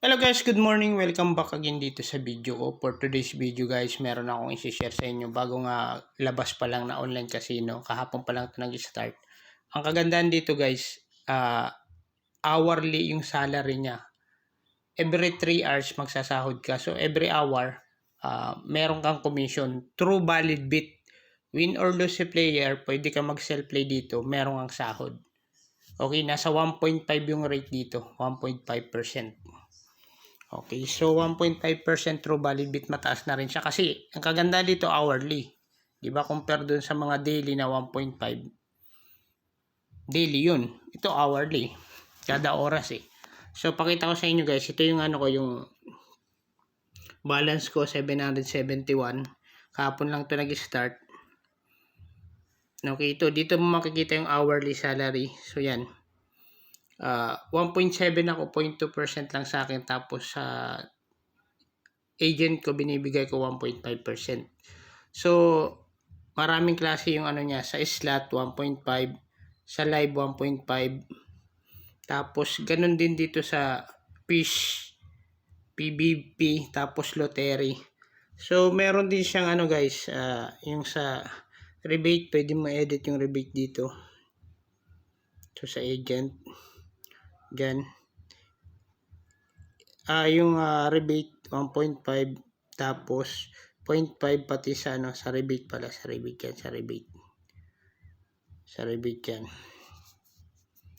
Hello guys, good morning. Welcome back again dito sa video ko. For today's video guys, meron akong i-share sa inyo bago nga labas pa lang na online casino. Kahapon pa lang ito nag-start. Ang kagandahan dito guys, hourly yung salary niya. Every 3 hours magsasahod ka. So every hour, meron kang commission. True valid bit. Win or lose si player, pwede ka mag-sell play dito. Meron kang sahod. Okay, nasa 1.5 yung rate dito. 1.5%. Okay, so 1.5% true valid bit, mataas na rin siya kasi ang kaganda dito hourly. 'Di ba compare dun sa mga daily na 1.5. Daily 'yun. Ito hourly. Kada oras eh. So pakita ko sa inyo guys, ito yung ano ko, yung balance ko 771. Kahapon lang 'to nag-start. Okay, ito dito mo makikita yung hourly salary. So yan. 1.7 ako, 0.2% lang sa akin, tapos sa agent ko binibigay ko 1.5%. So maraming klase yung ano niya, sa slot 1.5, sa live 1.5, tapos ganun din dito sa fish, PBP, tapos lottery. So meron din siyang ano guys, yung sa rebate, pwede mo edit yung rebate dito. So sa agent dyan, yung rebate 1.5, tapos 0.5 pati sa ano, sa rebate pala, sa rebate yan, sa rebate yan.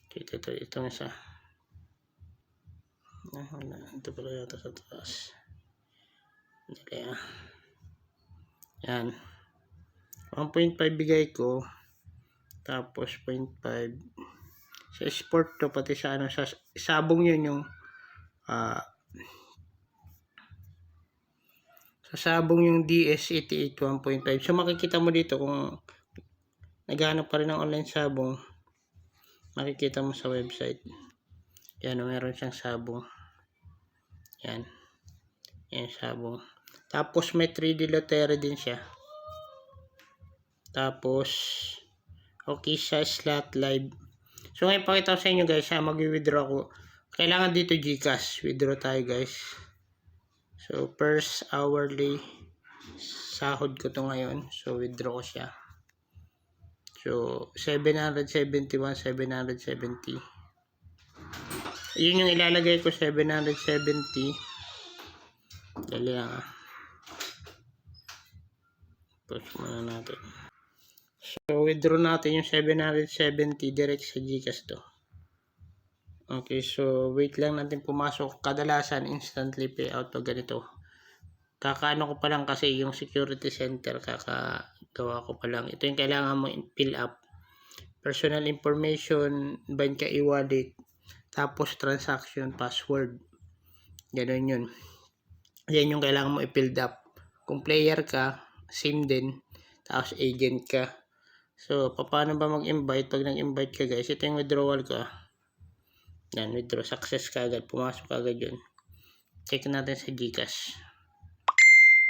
Ito na sa ito pala yata sa taas. Kaya yan, 1.5 bigay ko, tapos 0.5 sa sport to, pati sa ano, sa sabong yun, yung sa sabong yung DS88 1.5. So makikita mo dito kung naghahanap pa rin ng online sabong, makikita mo sa website. Yan, meron siyang sabong. Yan. Yan sabong. Tapos may 3D lottery din siya. Tapos okay, sa slot live. So ngayon pakita ko sa inyo guys, mag-withdraw ko. Kailangan dito GCash. Withdraw tayo guys. So first hourly sahod ko to ngayon. So withdraw ko siya. So 771, 770. Yun yung ilalagay ko, 770. Dali lang Push muna natin. So withdraw natin yung 770 direct sa GCash to. Okay, so wait lang natin pumasok. Kadalasan instantly payout pag ganito. Kakaano ko pa lang kasi yung security center, kakagawa ko pa lang. Ito yung kailangan mo fill up. Personal information, bank e-wallet, tapos transaction password. Ganun yun. Yan yung kailangan mo i-fill up. Kung player ka, same din. Tapos agent ka. So, paano ba mag-invite? Pag nag-invite ka guys, ito yung withdrawal ko. Yan, withdraw. Success ka agad. Pumasok ka agad yun. Check natin sa GCash.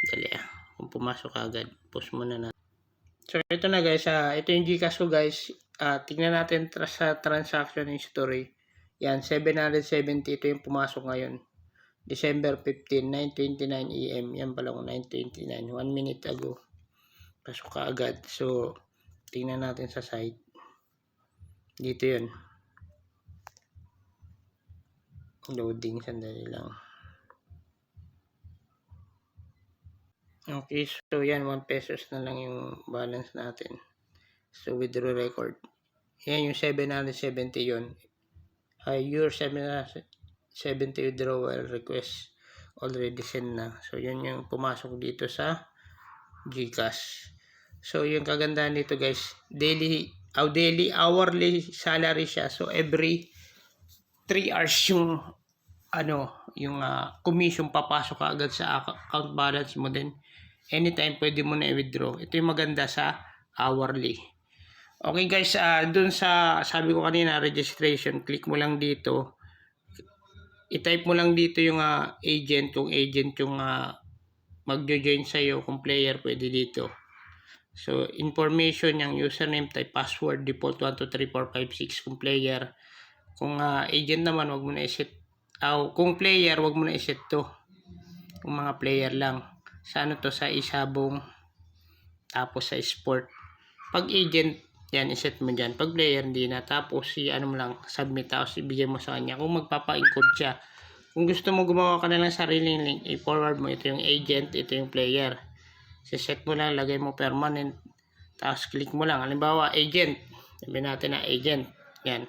Dali kung pumasok ka agad. Post muna na. So, ito na guys. Ito yung GCash ko guys. Tingnan natin sa transaction history. Yan, 770. Ito yung pumasok ngayon. December 15, 9:29 AM. Yan pala kung 9:29. 1 minute ago. Pasok ka agad. So, tingnan natin sa site. Dito yun. Loading, sandali lang. Okay, so yan, 1 pesos na lang yung balance natin. So, withdraw record. Yan yung 770 yun. Your 770 withdrawal request already send na. So, yun yung pumasok dito sa GCash. So, yung kagandahan dito guys, daily, hourly salary siya. So, every 3 hours yung yung commission papasok ka agad sa account balance mo din. Anytime pwede mo na i-withdraw. Ito yung maganda sa hourly. Okay guys, dun sa sabi ko kanina, registration, click mo lang dito. I-type mo lang dito yung agent, kung agent yung magjo-join sa'yo, kung player pwede dito. So, information, yung username, type password, default 12345 6 kung player. Kung agent naman, wag mo na i-set Kung player, wag mo na iset to. Kung mga player lang. Sa ano to, sa isabong, tapos sa sport. Pag agent, yan, iset mo dyan. Pag player, hindi na. Tapos, ano mo lang, submit, tapos ibigay mo sa kanya. Kung magpapa-encode siya. Kung gusto mo gumawa ka na ng sariling link, i-forward mo. Ito yung agent, ito yung player. Set mo lang, lagay mo permanent. Tapos, click mo lang. Halimbawa, agent. Sabihin natin na agent. Yan.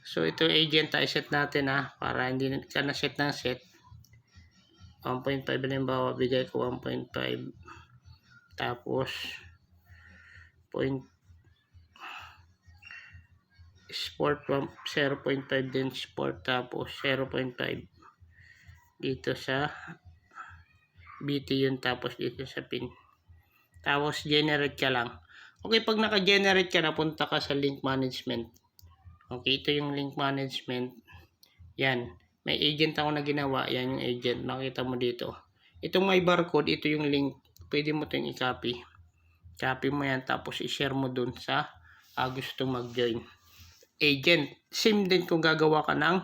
So, ito agent, set natin para hindi ka na set ng set. 1.5 halimbawa, bigay ko 1.5. Tapos, sport 0.5 din sport, tapos 0.5 dito sa BT yun, tapos dito sa pin, tapos generate ka lang. Okay, pag naka-generate ka na, punta ka sa link management. Okay, ito yung link management. Yan, may agent ako na ginawa. Yan yung agent, makita mo dito. Itong may barcode, ito yung link. Pwede mo itong i-copy. Copy mo yan, tapos i-share mo dun sa gusto mag-join. Agent, same din kung gagawa ka ng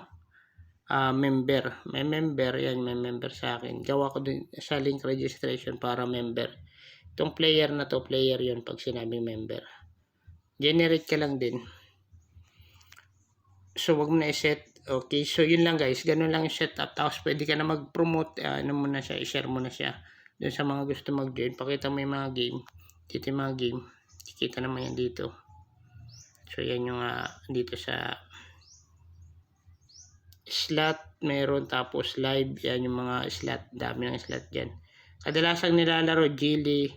member. May member, yan, may member sa akin. Gawa ko din sa link registration para member. Itong player na to, player yun pag sinabing member. Generate ka lang din. So, wag mo na i-set. Okay, so yun lang guys. Ganun lang yung setup. Tapos, pwede ka na mag-promote. Ano mo na siya, i-share mo na siya. Doon sa mga gusto mag-join. Pakita mo yung mga game. Dito yung mga game. Kikita naman yan dito. So, yan yung dito sa slot. Meron, tapos live. Yan yung mga slot. Dami ng slot dyan. Kadalasang nilalaro, Gili,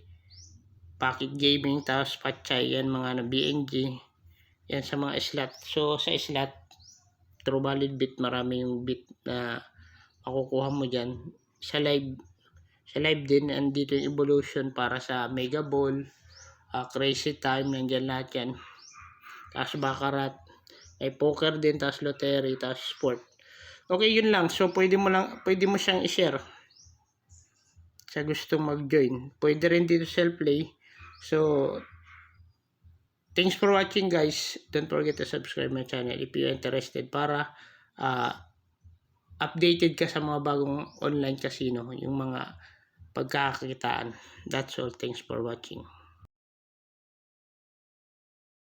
Pocket Gaming, tapos Pachay. Yan mga BNG. Yan sa mga slot. So, sa slot, True Valid bit, marami yung bit na makukuha mo dyan. Sa live din, andito yung evolution para sa Mega Ball, Crazy Time, nandyan lahat yan. Tapos Baccarat, may poker din, tapos lottery, tapos sport. Okay, yun lang. So, pwede mo siyang i-share sa gustong mag-join. Pwede rin dito self-play. So, thanks for watching guys. Don't forget to subscribe my channel if you're interested para updated ka sa mga bagong online casino, yung mga pagkakakitaan. That's all. Thanks for watching.